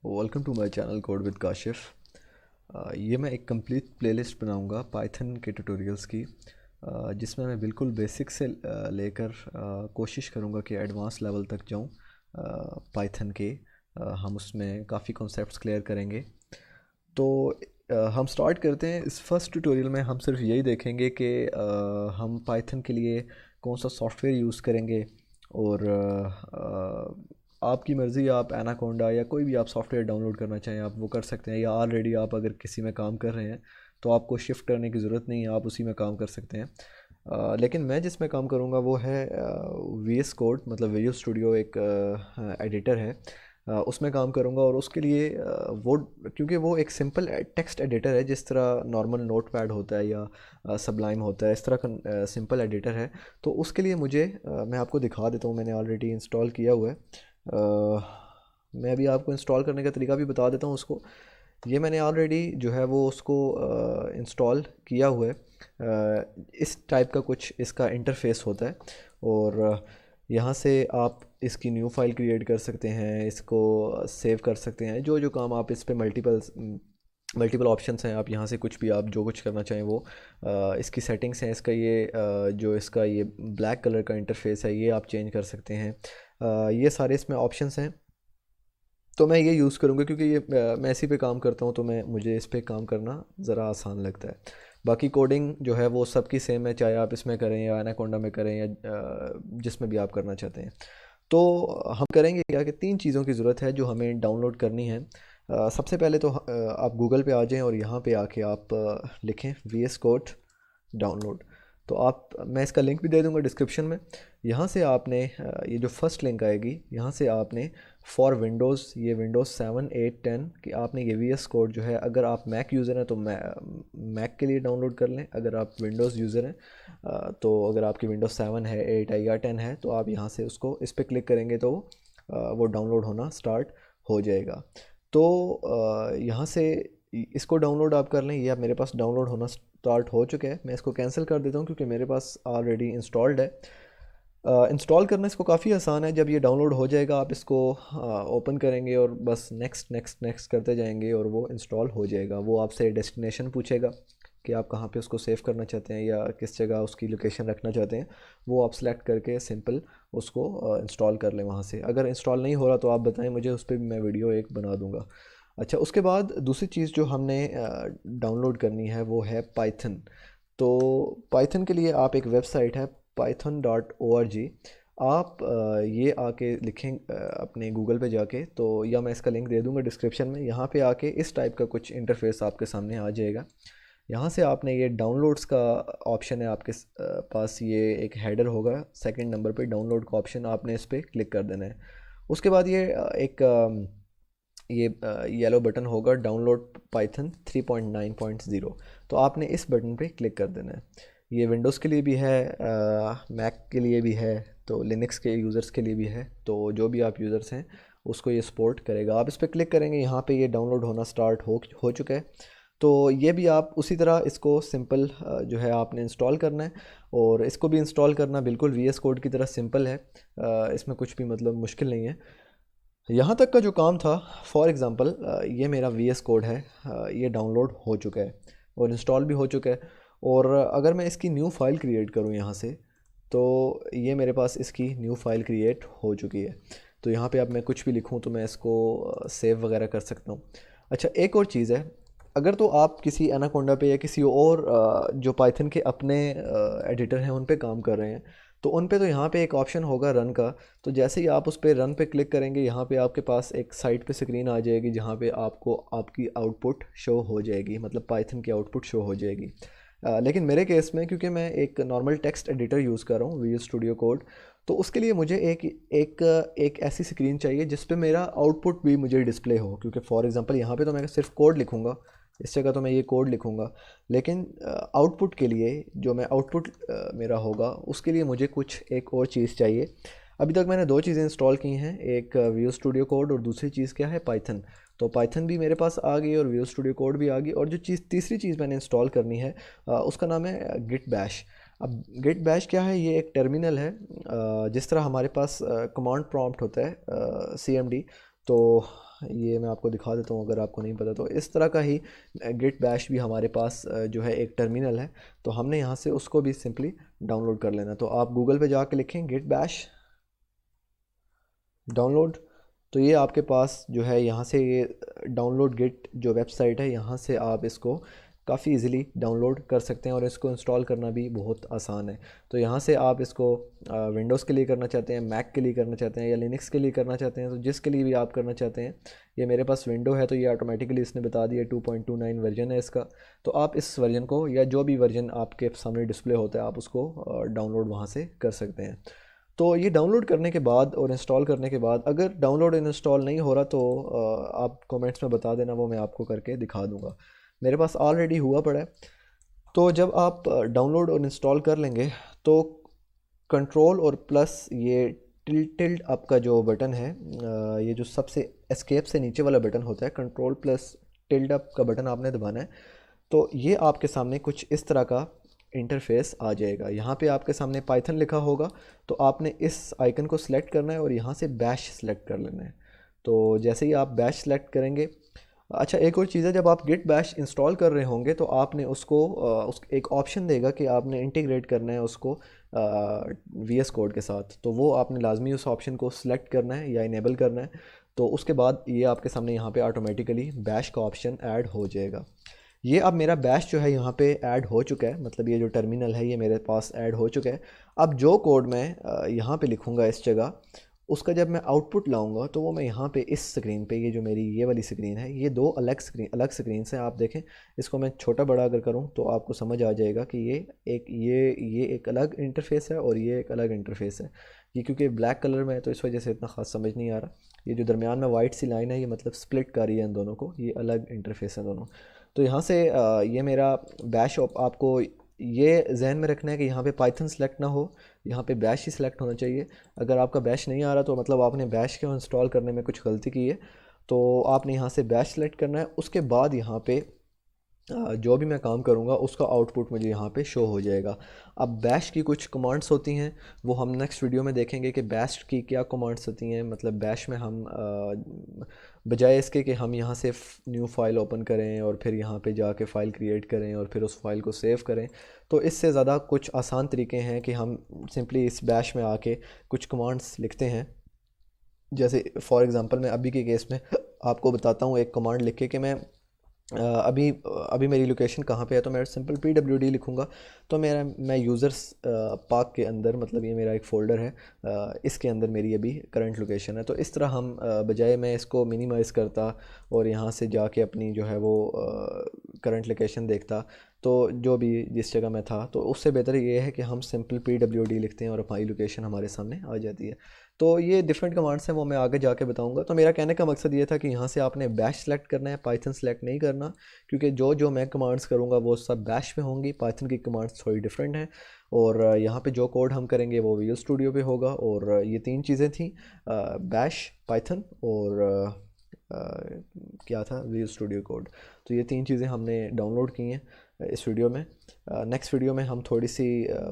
Welcome to my channel code with Kashif. ये मैं एक कंप्लीट प्लेलिस्ट बनाऊंगा पाइथन के ट्यूटोरियल्स की, जिसमें मैं बिल्कुल बेसिक से लेकर कोशिश करूंगा कि एडवांस लेवल तक जाऊं पाइथन के। हम उसमें काफ़ी कॉन्सेप्ट्स क्लियर करेंगे। तो हम स्टार्ट करते हैं। इस फर्स्ट ट्यूटोरियल में हम सिर्फ यही देखेंगे कि हम पाइथन के लिए कौन सा सॉफ्टवेयर यूज़ करेंगे, और आपकी मर्ज़ी, आप एनाकोंडा या कोई भी आप सॉफ्टवेयर डाउनलोड करना चाहें आप वो कर सकते हैं, या ऑलरेडी आप अगर किसी में काम कर रहे हैं तो आपको शिफ्ट करने की ज़रूरत नहीं है, आप उसी में काम कर सकते हैं। लेकिन मैं जिसमें काम करूँगा वो है वी एस कोड, मतलब विजुअल स्टूडियो एक एडिटर है, उसमें काम करूँगा। और उसके लिए वो, क्योंकि वो एक सिंपल टेक्स्ट एडिटर है, जिस तरह नॉर्मल नोटपैड होता है या सबलाइम होता है, इस तरह का सिंपल एडिटर है। तो उसके लिए मुझे मैं आपको दिखा देता हूँ, मैंने ऑलरेडी इंस्टॉल किया हुआ है। मैं अभी आपको इंस्टॉल करने का तरीका भी बता देता हूँ उसको। ये मैंने ऑलरेडी जो है वो उसको इंस्टॉल किया हुआ है। इस टाइप का कुछ इसका इंटरफेस होता है, और यहाँ से आप इसकी न्यू फाइल क्रिएट कर सकते हैं, इसको सेव कर सकते हैं, जो जो काम आप इस पे मल्टीपल ऑप्शंस हैं, आप यहाँ से कुछ भी आप जो कुछ करना चाहें वो। इसकी सेटिंग्स हैं, इसका ये जो इसका ये ब्लैक कलर का इंटरफेस है ये आप चेंज कर सकते हैं। ये सारे इसमें ऑप्शंस हैं। तो मैं ये यूज़ करूँगा क्योंकि ये मैं इसी पे काम करता हूँ, तो मुझे इस पे काम करना ज़रा आसान लगता है। बाकी कोडिंग जो है वो सबकी सेम है, चाहे आप इसमें करें या एनाकोंडा में करें या जिसमें भी आप करना चाहते हैं। तो हम करेंगे क्या कि तीन चीज़ों की ज़रूरत है जो हमें डाउनलोड करनी है। सबसे पहले तो आप गूगल पे आ जाएं और यहाँ पे आके आप लिखें वी एस कोड डाउनलोड। तो आप, मैं इसका लिंक भी दे दूंगा डिस्क्रिप्शन में। यहाँ से आपने ये जो फर्स्ट लिंक आएगी, यहाँ से आपने फॉर विंडोज़, ये विंडोज़ 7, 8, 10 कि आपने ये वी एस कोड जो है, अगर आप मैक यूज़र हैं तो मैक के लिए डाउनलोड कर लें। अगर आप विंडोज़ यूज़र हैं तो अगर आपकी विंडोज़ 7 है, 8 है या 10 है, तो आप यहाँ से उसको इस पर क्लिक करेंगे तो वो डाउनलोड होना स्टार्ट हो जाएगा। तो यहाँ से इसको डाउनलोड आप कर लें। ये अब मेरे पास डाउनलोड होना स्टार्ट हो चुका है। मैं इसको कैंसिल कर देता हूँ क्योंकि मेरे पास ऑलरेडी इंस्टॉल्ड है। इंस्टॉल करना इसको काफ़ी आसान है। जब ये डाउनलोड हो जाएगा आप इसको ओपन करेंगे और बस नेक्स्ट नेक्स्ट नेक्स्ट करते जाएंगे और वो इंस्टॉल हो जाएगा। वो आपसे डेस्टिनेशन पूछेगा कि आप कहाँ पे उसको सेव करना चाहते हैं या किस जगह उसकी लोकेशन रखना चाहते हैं। वो आप सेलेक्ट करके सिंपल उसको इंस्टॉल कर लें वहाँ से। अगर इंस्टॉल नहीं हो रहा तो आप बताएं मुझे, उस पर भी मैं वीडियो एक बना दूँगा। अच्छा, उसके बाद दूसरी चीज़ जो हमने डाउनलोड करनी है वो है पाइथन। तो पाइथन के लिए आप, एक वेबसाइट है python.org, आप ये आके लिखें अपने गूगल पे जाके, तो या मैं इसका लिंक दे दूंगा डिस्क्रिप्शन में। यहाँ पे आके इस टाइप का कुछ इंटरफेस आपके सामने आ जाएगा। यहाँ से आपने ये डाउनलोड्स का ऑप्शन है आपके पास, ये एक हेडर होगा, सेकंड नंबर पे डाउनलोड का ऑप्शन, आपने इस पर क्लिक कर देना है। उसके बाद ये एक ये येलो बटन होगा, डाउनलोड पाइथन 3.9.0। तो आपने इस बटन पे क्लिक कर देना है। ये विंडोज़ के लिए भी है, मैक के लिए भी है, तो लिनक्स के यूज़र्स के लिए भी है। तो जो भी आप यूज़र्स हैं उसको ये सपोर्ट करेगा। आप इस पर क्लिक करेंगे, यहाँ पे ये डाउनलोड होना स्टार्ट हो चुका है। तो ये भी आप उसी तरह इसको सिंपल जो है आपने इंस्टॉल करना है, और इसको भी इंस्टॉल करना बिल्कुल वी एस कोड की तरह सिंपल है। इसमें कुछ भी मतलब मुश्किल नहीं है। यहाँ तक का जो काम था, फॉर एग्ज़ाम्पल ये मेरा वी एस कोड है, ये डाउनलोड हो चुका है और इंस्टॉल भी हो चुका है। और अगर मैं इसकी न्यू फाइल क्रिएट करूँ यहाँ से, तो ये मेरे पास इसकी न्यू फाइल क्रिएट हो चुकी है। तो यहाँ पे अब मैं कुछ भी लिखूँ तो मैं इसको सेव वगैरह कर सकता हूँ। अच्छा, एक और चीज़ है, अगर तो आप किसी एनाकोंडा पे या किसी और जो पाइथन के अपने एडिटर हैं उन पे काम कर रहे हैं, तो उन पे तो यहाँ पे एक ऑप्शन होगा रन का। तो जैसे ही आप उस पर रन पे क्लिक करेंगे, यहाँ पे आपके पास एक साइड पे स्क्रीन आ जाएगी जहाँ पे आपको आपकी आउटपुट शो हो जाएगी, मतलब पाइथन की आउटपुट शो हो जाएगी। लेकिन मेरे केस में, क्योंकि मैं एक नॉर्मल टेक्स्ट एडिटर यूज़ कर रहा हूँ, विजुअल स्टूडियो कोड, तो उसके लिए मुझे एक एक एक ऐसी स्क्रीन चाहिए जिस पे मेरा आउटपुट भी मुझे डिस्प्ले हो। क्योंकि फॉर एग्जांपल यहाँ पे तो मैं सिर्फ कोड लिखूँगा, इस जगह तो मैं ये कोड लिखूँगा, लेकिन आउटपुट के लिए जो मैं आउटपुट मेरा होगा उसके लिए मुझे कुछ एक और चीज़ चाहिए। अभी तक मैंने दो चीज़ें इंस्टॉल की हैं, एक विजुअल स्टूडियो कोड और दूसरी चीज़ क्या है, पाइथन। तो पाइथन भी मेरे पास आ गई और विजुअल स्टूडियो कोड भी आ गई, और जो चीज़ तीसरी चीज़ मैंने इंस्टॉल करनी है उसका नाम है गिट बैश। अब गिट बैश क्या है, ये एक टर्मिनल है। जिस तरह हमारे पास कमांड प्रॉम्प्ट होता है CMD, तो ये मैं आपको दिखा देता हूँ अगर आपको नहीं पता तो। इस तरह का ही गिट बैश भी हमारे पास जो है एक टर्मिनल है, तो हमने यहाँ से उसको भी सिंपली डाउनलोड कर लेना। तो आप गूगल पे जाके लिखें गिट बैश डाउनलोड, तो ये आपके पास जो है यहाँ से ये डाउनलोड गिट जो वेबसाइट है, यहाँ से आप इसको काफ़ी इजीली डाउनलोड कर सकते हैं और इसको इंस्टॉल करना भी बहुत आसान है। तो यहाँ से आप इसको विंडोज़ के लिए करना चाहते हैं, मैक के लिए करना चाहते हैं या लिनक्स के लिए करना चाहते हैं, तो जिसके लिए भी आप करना चाहते हैं। ये मेरे पास विंडो है तो ये ऑटोमेटिकली इसने बता दिया 2.29 वर्जन है इसका। तो आप इस वर्जन को या जो भी वर्जन आपके सामने डिस्प्ले होता है आप उसको डाउनलोड वहाँ से कर सकते हैं। तो ये डाउनलोड करने के बाद और इंस्टॉल करने के बाद अगर डाउनलोड और इंस्टॉल नहीं हो रहा तो आप कमेंट्स में बता देना, वो मैं आपको करके दिखा दूँगा। मेरे पास ऑलरेडी हुआ पड़ा है। तो जब आप डाउनलोड और इंस्टॉल कर लेंगे तो कंट्रोल और प्लस ये टिल्ट अप का जो बटन है, ये जो सबसे एस्केप से नीचे वाला बटन होता है, कंट्रोल प्लस टिल्ट अप का बटन आपने दबाना है। तो ये आपके सामने कुछ इस तरह का इंटरफेस आ जाएगा। यहाँ पे आपके सामने पाइथन लिखा होगा, तो आपने इस आइकन को सिलेक्ट करना है और यहाँ से बैश सेलेक्ट कर लेना है। तो जैसे ही आप बैश सेलेक्ट करेंगे, अच्छा एक और चीज़ है, जब आप गिट बैश इंस्टॉल कर रहे होंगे तो आपने उसको उस एक ऑप्शन देगा कि आपने इंटीग्रेट करना है उसको VS कोड के साथ, तो वो आपने लाजमी उस ऑप्शन को सिलेक्ट करना है या इनेबल करना है। तो उसके बाद ये आपके सामने यहाँ पे ऑटोमेटिकली बैश का ऑप्शन ऐड हो जाएगा। ये अब मेरा बैश जो है यहाँ पे ऐड हो चुका है, मतलब ये जो टर्मिनल है ये मेरे पास ऐड हो चुका है। अब जो कोड मैं यहाँ पे लिखूँगा इस जगह, उसका जब मैं आउटपुट लाऊंगा तो वो मैं यहाँ पे इस स्क्रीन पे, ये जो मेरी ये वाली स्क्रीन है, ये दो अलग स्क्रीन से आप देखें। इसको मैं छोटा बड़ा अगर करूँ तो आपको समझ आ जाएगा कि ये एक अलग इंटरफेस है और ये एक अलग इंटरफेस है। ये क्योंकि ब्लैक कलर में है तो इस वजह से इतना ख़ास समझ नहीं आ रहा। ये जो दरमियान में वाइट सी लाइन है ये मतलब स्प्लिट कर रही है इन दोनों को, ये अलग इंटरफेस है दोनों। तो यहाँ से ये मेरा बैश आपको ये जहन में रखना है कि यहाँ पे पाइथन सेलेक्ट ना हो, यहाँ पे बैश ही सिलेक्ट होना चाहिए। अगर आपका बैश नहीं आ रहा तो मतलब आपने बैश को इंस्टॉल करने में कुछ गलती की है। तो आपने यहाँ से बैश सेलेक्ट करना है, उसके बाद यहाँ पे जो भी मैं काम करूँगा उसका आउटपुट मुझे यहाँ पे शो हो जाएगा। अब बैश की कुछ कमांड्स होती हैं, वो हम नेक्स्ट वीडियो में देखेंगे कि बैश की क्या कमांड्स होती हैं। मतलब बैश में हम बजाय इसके कि हम यहाँ से न्यू फाइल ओपन करें और फिर यहाँ पे जाके फ़ाइल क्रिएट करें और फिर उस फाइल को सेव करें, तो इससे ज़्यादा कुछ आसान तरीके हैं कि हम सिंपली इस बैश में आके कुछ कमांड्स लिखते हैं। जैसे फॉर एग्ज़ाम्पल मैं अभी के केस में आपको बताता हूँ एक कमांड लिख के कि मैं अभी अभी मेरी लोकेशन कहाँ पे है, तो मैं सिंपल PWD लिखूँगा। तो मैं यूज़र्स पाक के अंदर, मतलब ये मेरा एक फ़ोल्डर है, इसके अंदर मेरी अभी करंट लोकेशन है। तो इस तरह हम बजाय मैं इसको मिनिमाइज़ करता और यहाँ से जाके अपनी जो है वो करंट लोकेशन देखता, तो जो भी जिस जगह मैं था, तो उससे बेहतर ये है कि हम सिंपल PWD लिखते हैं और हमारी लोकेशन हमारे सामने आ जाती है। तो ये डिफरेंट कमांड्स हैं, वो मैं आगे जाके बताऊंगा। तो मेरा कहने का मकसद ये था कि यहाँ से आपने बैश सेलेक्ट करना है, पाइथन सेलेक्ट नहीं करना, क्योंकि जो जो मैं कमांड्स करूँगा वो सब बैश में होंगी। पाइथन की कमांड्स थोड़ी डिफरेंट हैं और यहाँ पे जो कोड हम करेंगे वो विजुअल स्टूडियो पे होगा। और ये तीन चीज़ें थी, बैश, पाइथन और क्या था, विजुअल स्टूडियो कोड। तो ये तीन चीज़ें हमने डाउनलोड की हैं इस वीडियो में। नेक्स्ट वीडियो में हम थोड़ी सी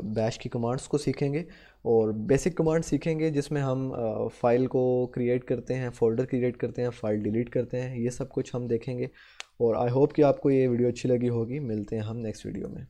बैश की कमांड्स को सीखेंगे और बेसिक कमांड सीखेंगे, जिसमें हम फ़ाइल को क्रिएट करते हैं, फ़ोल्डर क्रिएट करते हैं, फ़ाइल डिलीट करते हैं, ये सब कुछ हम देखेंगे। और आई होप कि आपको ये वीडियो अच्छी लगी होगी। मिलते हैं हम नेक्स्ट वीडियो में।